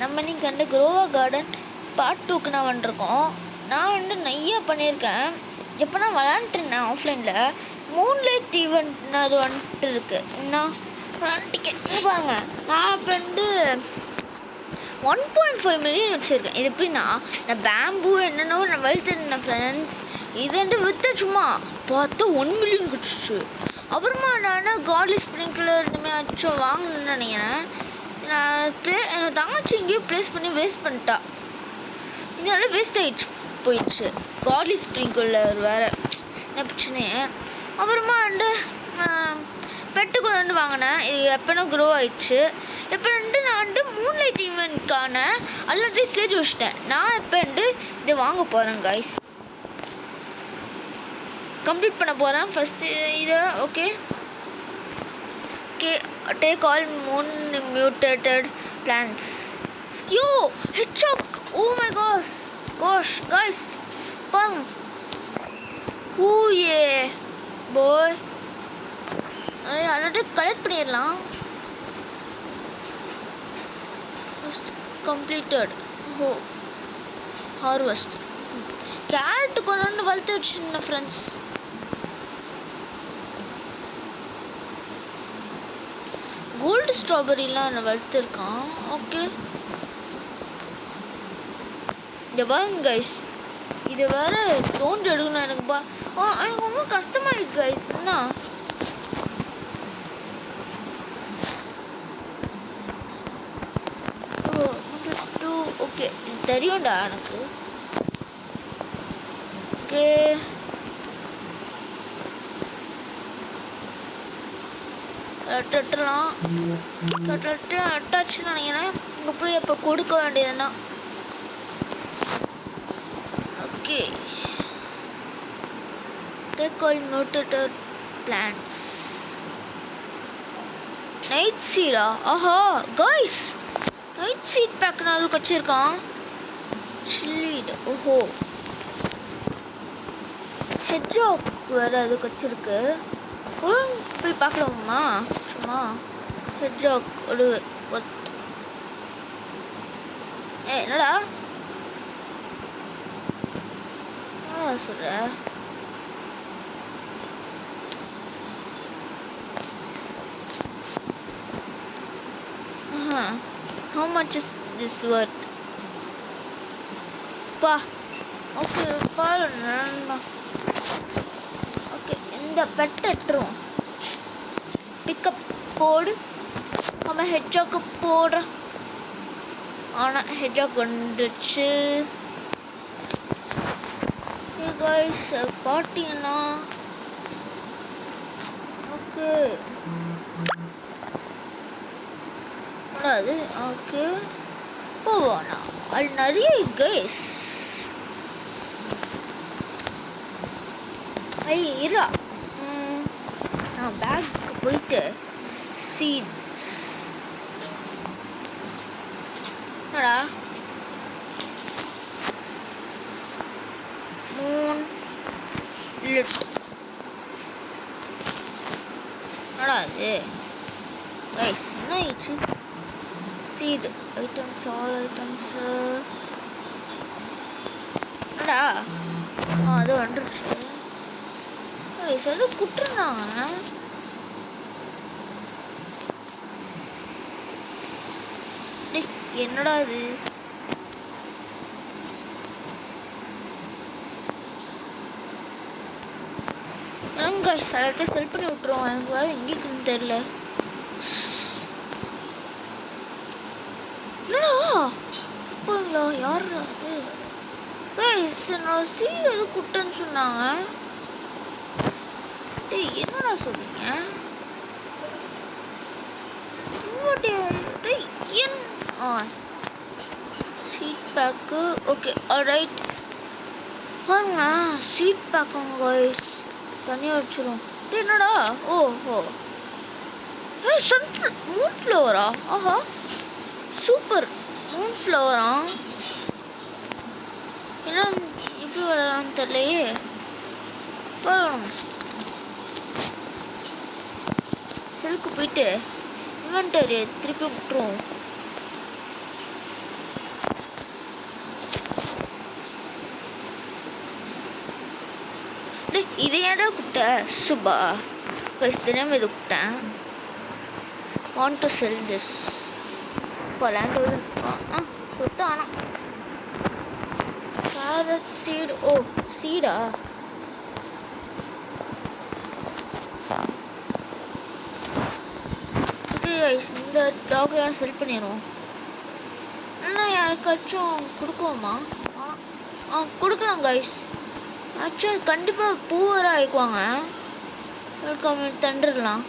நம்ம இன்னைக்கு வந்து குரோவா கார்டன் பார்ட் 2க்கு நான் வந்துருக்கோம். நான் வந்து நிறைய பண்ணியிருக்கேன். எப்போனா விளாண்டுருந்தேன் ஆஃப்லைனில். மூன்லைட் ஈவெண்ட் அது வந்துட்டு இருக்கு. நான் விளாண்டுக்கேன் பாருங்க. நான் இப்போ வந்து 1.5 மில்லியன் வச்சுருக்கேன். இது எப்படின்னா நான் பேம்பு என்னென்னோ நான் வளர்த்துருந்தேன் ஃப்ரெண்ட்ஸ். இது வந்து விற்று சும்மா பார்த்தா 1 மில்லியன் கிடச்சிச்சு. அப்புறமா நான் காட்லி ஸ்ப்ரிங்க்லர் இதுமாதிரி ஆச்சும் வாங்கணும்னு நினைக்கிறேன். நான் என் தங்கச்சி இங்கேயே ப்ளேஸ் பண்ணி வேஸ்ட் பண்ணிட்டா. இதனால வேஸ்ட் ஆகிடுச்சு போயிடுச்சு. காட்லி ஸ்ப்ரிங்க்லர் வேறு என்ன பிரச்சனையே. அப்புறமா வந்து பெட்டு கொண்டு வந்து வாங்கினேன். இது எப்போனா க்ரோ ஆயிடுச்சு. இப்போ வந்து நான் வந்து மூன்லைட் ஈவெண்ட்கான ஆல்ரெடி சேர்த்து வச்சிட்டேன். நான் இப்போ வந்து இதை வாங்க போகிறேன் கைஸ். கம்ப்ளீட் பண்ண போகிறேன் ஃபஸ்ட்டு இதை. Okay take all moon mutated plants. Yo ஹெட்ஜாக். ஓ மை கோஷ் கைஸ் பாருங்க. Oh a boy already collect பண்ணிடலாம். கம்ப்ளீட்டட். Oh harvest. கேரட் கொண்டு வந்து வளர்த்து வச்சுருந்தேன் ஃப்ரெண்ட்ஸ். கோல்டு ஸ்ட்ராபெரிலாம் நான் வளர்த்துருக்கான். ஓகே இதை பாருங்க கைஸ். இது வேறு தோண்டி எடுக்கணும் எனக்கு. எனக்கு ரொம்ப கஷ்டமாக இருக்கு கைஸ். என்ன ஓகே இது தெரியும்டா எனக்கு. ஓகே கட்டலாம். அட்டாச்சுன்னு நினைக்கிறேன். இங்கே போய் இப்போ கொடுக்க வேண்டியதுன்னா okay take all mutated plants. Night சீடா? ஆஹா கைஸ் நைட் சீட் பேக் நான் அது வச்சிருக்கான். சில்லிடு. ஓஹோ ஹெட்ஜாக் வேறு அதுக்கு வச்சிருக்கு. போய் பார்க்கலாமா சும்மா. ஹெட்ஜாக் ஒரு என்னடா சொல்ற? How much is this worth? பா ஓகே பாருங்க. ஓகே இந்த பெட் எட்டுரும். பிக்கப் போடு. நம்ம ஹெட்ஜாக்கு போடுறோம். ஆனால் ஹெட்ஜாக் வந்துடுச்சு. கைஸ் பார்த்தீங்கன்னா ஓகே அது ஓகே போவானா அது நிறைய கைஸ். இரா நான் பேக்கு போயிட்டு சீட்ஸ் என்னடா மூன் லிட் என்னடா அது கைஸ் என்ன ஆயிடுச்சு? சீட் ஐட்டம்ஸ் ஆல் ஐட்டம்ஸ் என்னடா அது வந்துருச்சு. கைஸ் அது குட்டுருந்தாங்க. என்னடா இது? கைஸ் எல்லாத்தையும் செல் பண்ணி விட்டுருவோம். எனக்கு வேறு எங்கே இருக்குன்னு தெரியல. என்னடா போங்களா யாருடா அது? கைஸ் என்னோட சீட் எது குட்டுன்னு சொன்னாங்க. என்னடா சொல்றீங்க? Seed pack okay alright. பாருங்க சீட் பேக்குங்க கைஸ் தனியாக வச்சிரும். என்னடா ஓஹோ மூன் ஃப்ளவரா? ஆஹா சூப்பர் மூன் ஃப்ளவரா? என்ன எப்படி விளையாடணும்னு தெரியலையே. செல்க்கு போயிட்டு இன்வென்டரி திருப்பி விட்டுருவோம். இது ஏன்டா கூப்பிட்ட சுபா தெரியாம இது கூப்பிட்டேன். want to sell this for land சுத்தம் ஆனால் carrot seed. ஓ சீடா ஓகே கைஸ் இந்த டாகை செல் பண்ணிடுவோம். இன்னும் யாருக்காச்சும் கொடுக்குவோமா? கொடுக்கலாம் கைஸ். ஆக்சுவலி கண்டிப்பாக பூவரை ஆயிக்குவாங்க. தண்டுடலாம்.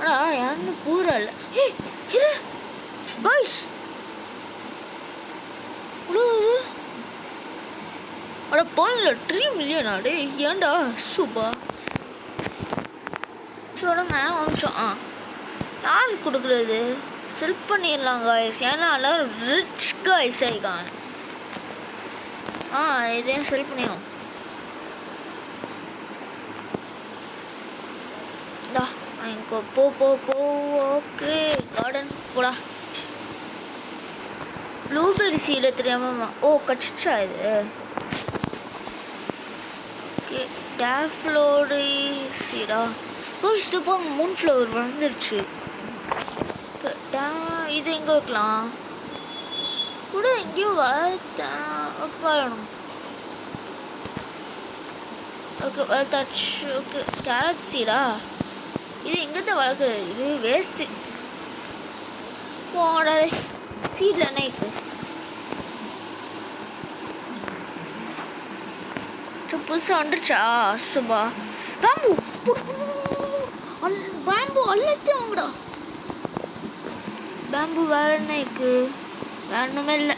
அடா யாருன்னு பூரா இல்லை. கைஸ் அட போயில 3 மில்லியன் ஆடு ஏன்டா சூப்பா சொல்லுங்க வம்சம். யாருக்கு கொடுக்குறது? செல் பண்ணிடலாம் காய்ஸ். ஏன்னா எல்லாரும் ரிச் காய்ஸ் ஆகிக்காங்க. இதையும் செல் பண்ணிடும். போ போ போ ஓகே கார்டன் போடா. ப்ளூபெரி சீடை தெரியாம கடிச்சா இது. ஓகே டேஃப்லோரி சீடா. இது போங்க மூன் ஃப்ளவர் வந்துருச்சு. இது எங்கே வைக்கலாம்? கூட எங்கேயோ வளர்த்தேன். ஓகே வளரணும். ஓகே வளர்த்தாச்சு. ஓகே கேரட் சீடா. இது எங்கதான் வளர்க்குறது? இது வேஸ்ட்டு. போட சீட்ல என்ன இருக்கு? புதுசாக வந்துருச்சா சுபா? பேம்பு பேம்பு அல்லத்தையும் வாங்கடா. பேம்பு வேற என்ன இருக்கு? வேற ஒன்றுமே இல்லை.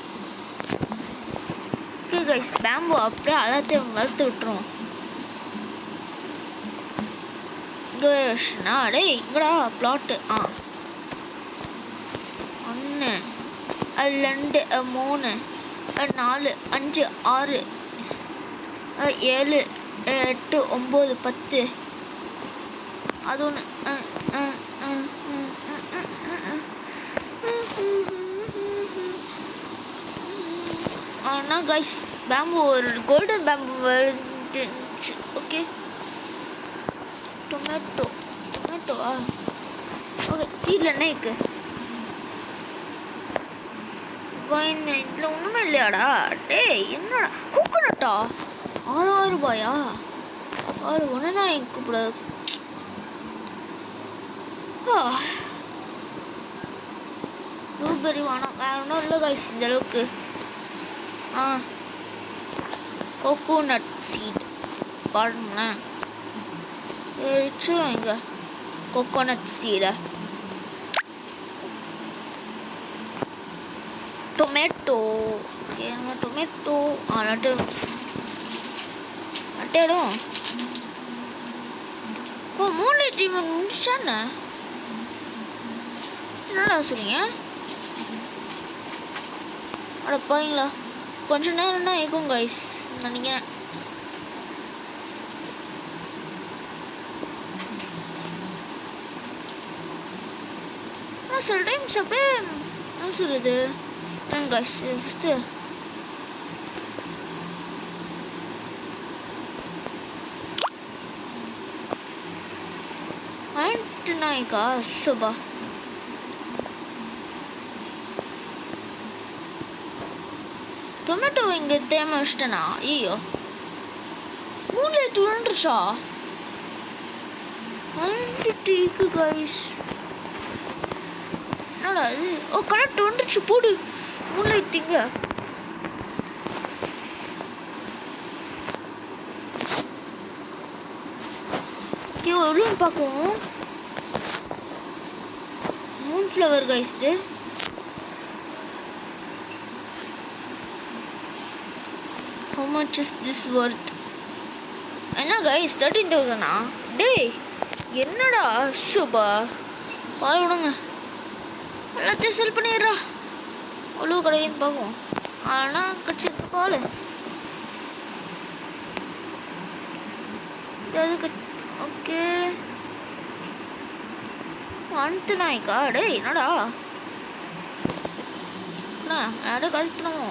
ஓகே கைஸ் பேம்பு அப்படியே எல்லாத்தையும் வளர்த்து விட்டுருவோம். டே இங்கடா பிளாட்டு. 1 2 3 4 5 6 7 8 9 10. அது ஒன்று. ஆனால் கைஸ் பேம்பு ஒரு கோல்டன் பேம்பு வந்துச்சு. ஓகே டொமேட்டோவா? ஓகே சீட்ல என்ன இருக்கு? இதில் ஒன்றுமே இல்லையாடா? டே என்னடா கோகோனட்டா? 6000 ரூபாயா? ஒன்றுனா எங்க கூப்பிடாது. ப்ளூபெரி வேணாம். வேற ஒன்றும் இல்லை கைஸ் இந்த அளவுக்கு. கோகோனட் சீட் பாருங்களேன். வச்சிடும் இங்கே கோகோனட் சீடை. டொமேட்டோ டொமேட்டோ நட்டிடும். மூன்லைட் ட்ரீட்மெண்ட் முடிச்சானே என்னடா சொல்றீங்க? அட பாருங்களா கொஞ்ச நேரம் தான் இருக்கும் கைஸ் நினைக்கிறேன். சில டைம்ஸ் அப்படியே என்ன சொல்றது guys first Nykaa Subha tomato இங்கே தேவை வச்சிட்டேனா? ஐயோ மூன்லைட் விழுந்துருச்சா? டீக்கு கைஸ் என்னடா இது? கரெக்ட் வந்துருச்சு. போடு மூன்லைட் திங்க. எவ்வளோன்னு பார்க்குவோம். மூன் ஃப்ளவர் கைஸ் இது. How much is this worth? என்ன கைஸ் 13,000? டேய் என்னடா சுபா பால் விடுங்க. எல்லாத்தையும் செல் பண்ணிடுறா. அவ்வளோ கடையின்னு பார்ப்போம். ஆனால் கட்சி பால் ஓகே வந்து நாய்க்கா. டேய் என்னடா யாரும் கழுத்தணும்.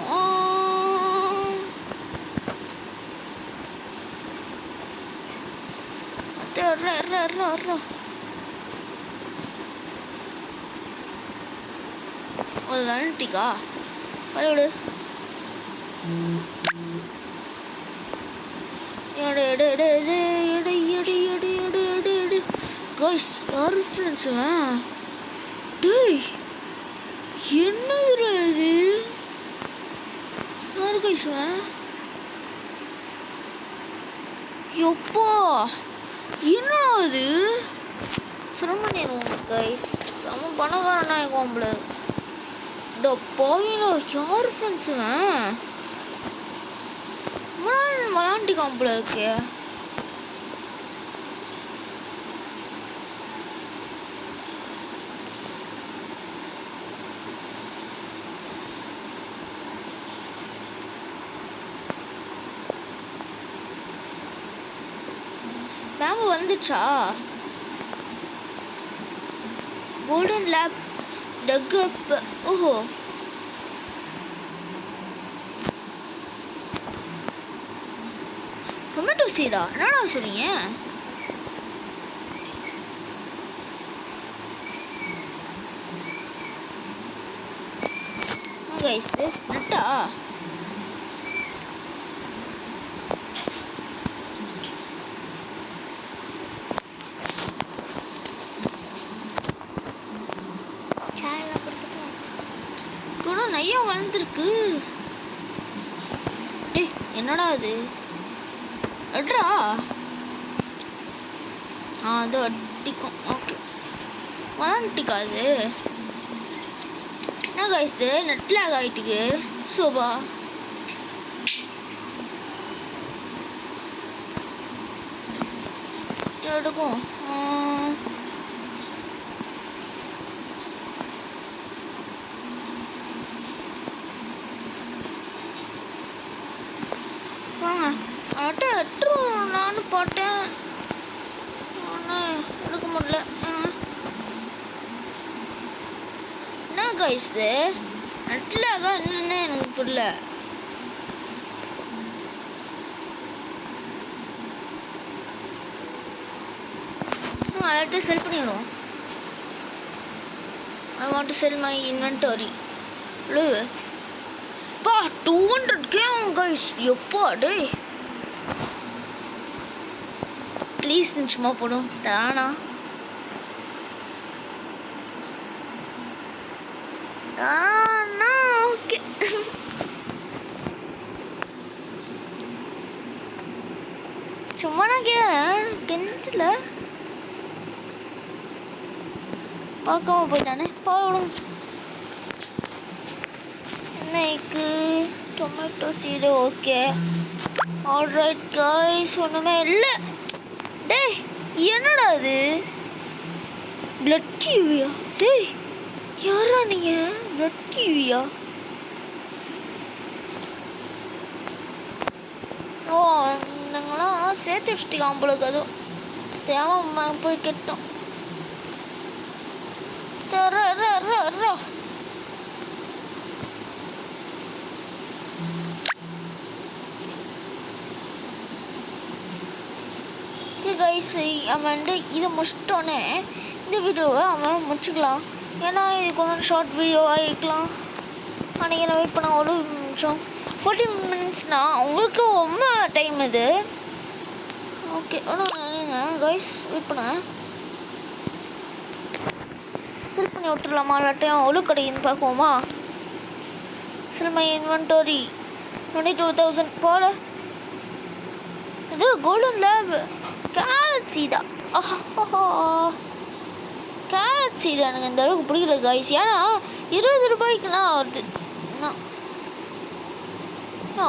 ஒரு வந்துட்டிக்கா விடு. கைஸ் யாரு ஃப்ரெண்ட்ஸு? டேய் என்னதுடா இது? யாரு கைஸ்? எப்பா என்ன அது? சிரமணியம் கைஸ் அவன் பணக்காரனா கோம்பல. போயில யார் ஃப்ரெண்ட்ஸு? விளாண்டி காம்பல இருக்கு. பேம்பு வந்துச்சா? கோல்டன் லேப் டக் அப். ஓஹோ டொமேட்டோ சீடா? என்னடா சொல்றீங்க? கைஸ் நட்டா கூட நையா வளர்ந்துருக்கு. டேய் என்னடா அது? அட்ரா அது அட்டிக்கும். ஓகே வளர்ந்துட்டிக்கா அது? என்ன கைஸ் இது நெட் லாக் ஆகிட்டுக்கு சோபா. எடுக்கும் நான் போட்டேன் எடுக்க முடியல. என்ன கைஸ் இது நெட்லாக என்னன்னு எனக்கு புரியல. அடுத்து செல் பண்ணிடுவோம். I want to sell my inventory. பா 200k கைஸ். எப்பா டேய் ப்ளீஸ் சும்மா போடும் தானா? ஓகே சும்மா நான் கெஞ்சில பார்க்காம போயிட்டானே. போடும் என்னைக்கு tomato seed. Okay alright guys ஒன்றுமே இல்லை. டேய் என்னடா அது? பிளட் டிவியா? டேய் யாரா நீங்க? பிளட் டிவியா? ஓ நாங்களாம் சேர்த்து வச்சுட்டீங்க அவங்களுக்கு. அதுவும் தேவை போய் கெட்டோம். கைஸ் அவன் இதை முடிச்சிட்டோன்னே இந்த வீடியோவை அவன் முடிச்சுக்கலாம். ஏன்னா இது கொஞ்சம் ஷார்ட் வீடியோ ஆகிக்கலாம். அன்றைக்கி நான் வெயிட் பண்ண ஒரு நிமிஷம் 40 மினிட்ஸ்னால் உங்களுக்கு ரொம்ப டைம் இது. ஓகே ஒன்றும் கைஸ் வெயிட் பண்ணுங்க. செல் பண்ணி விட்டுடலாமா இல்லாட்டையும் அவ்வளோ கிடைக்குன்னு பார்ப்போமா? செல் மை இன்வென்டரி 22,000 போல. இது கோல்டன் லேப் கேரட் சீடா. கேரட் சீடா எனக்கு இந்த அளவுக்கு பிடிக்கல கைஸ். ஏன்னா 20 ரூபாய்க்குண்ணா வருது.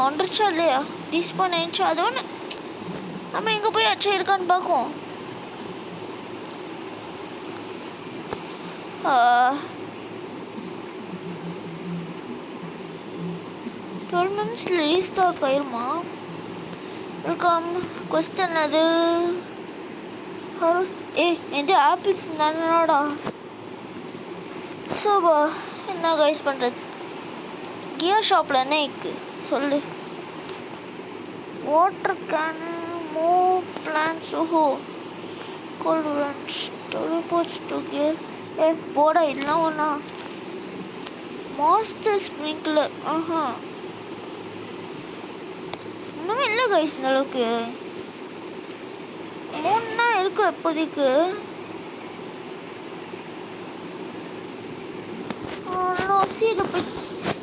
வந்துருச்சா இல்லையா? டிஸ்போன் ஆயிடுச்சா? அது ஒன்று நம்ம எங்கே போய் அச்சா இருக்கான்னு பார்ப்போம். 12 மினிட்ஸில் ரீஸ்டாக் ஆயிருமா? வெல்கம் கொஸ்டின் அது எந்த ஆப்பிள்ஸ் தானடா. சோபா என்ன கைஸ் பண்ணுறது? கியர் ஷாப்பில் என்ன இருக்கு சொல்லு. வாட்டர் கேனு மோ பிளான்ஸ். ஓஹோ கோல்டுரன்ஸ் டொலிபோட்ஸ் டு கேர் ஏ போடா இதெல்லாம் ஒன்றா மாஸ்டர் ஸ்ப்ரிங்க்லர் இன்னுமே இல்லை கைஸ் இந்த அளவுக்கு 3 தான் இருக்கும் எப்போதைக்கு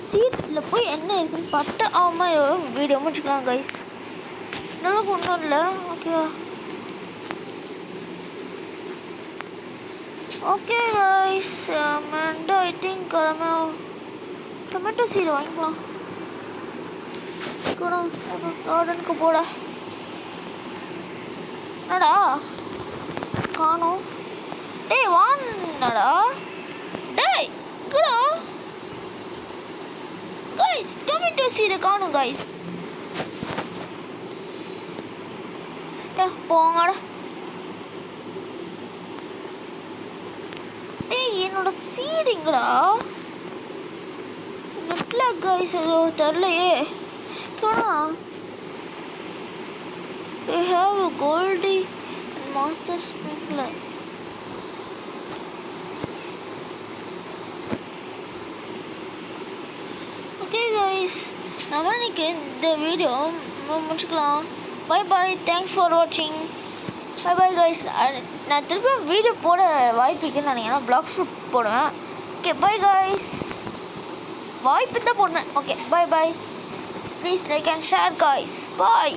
சீட்டில் போய் என்ன இருக்குன்னு பார்த்தா ஆமாம் வீடியோ முடிச்சுக்கலாம் கைஸ் இந்த அளவுக்கு ஒன்றும் இல்லை ஓகேவா okay guys and I think tomato seed வாங்கிக்கலாம் கூட கார்டனுக்கு போட என்னடா காணோம் டேய் வாடா டேய் கூட கைஸ் டொமேட்டோ சீடை காணோம் கைஸ் போங்கடா டேய் என்னோட சீடுங்களா நெட்ல கைஸ் ஏதோ தெரிலையே காணா we have a goldie and master sprinkler okay guys நம்ம இன்னைக்கு இந்த வீடியோ முடிச்சுக்கலாம் பை பை தேங்க்ஸ் ஃபார் வாட்சிங் பை பை கைஸ் நான் திருப்பி வீடியோ போட வாய்ப்பு இருக்குன்னு நினைக்கிறேன் பிளாக்ஸ் போடுவேன் ஓகே பை கைஸ் வாய்ப்பு தான் போடுறேன் okay bye by please like and share guys bye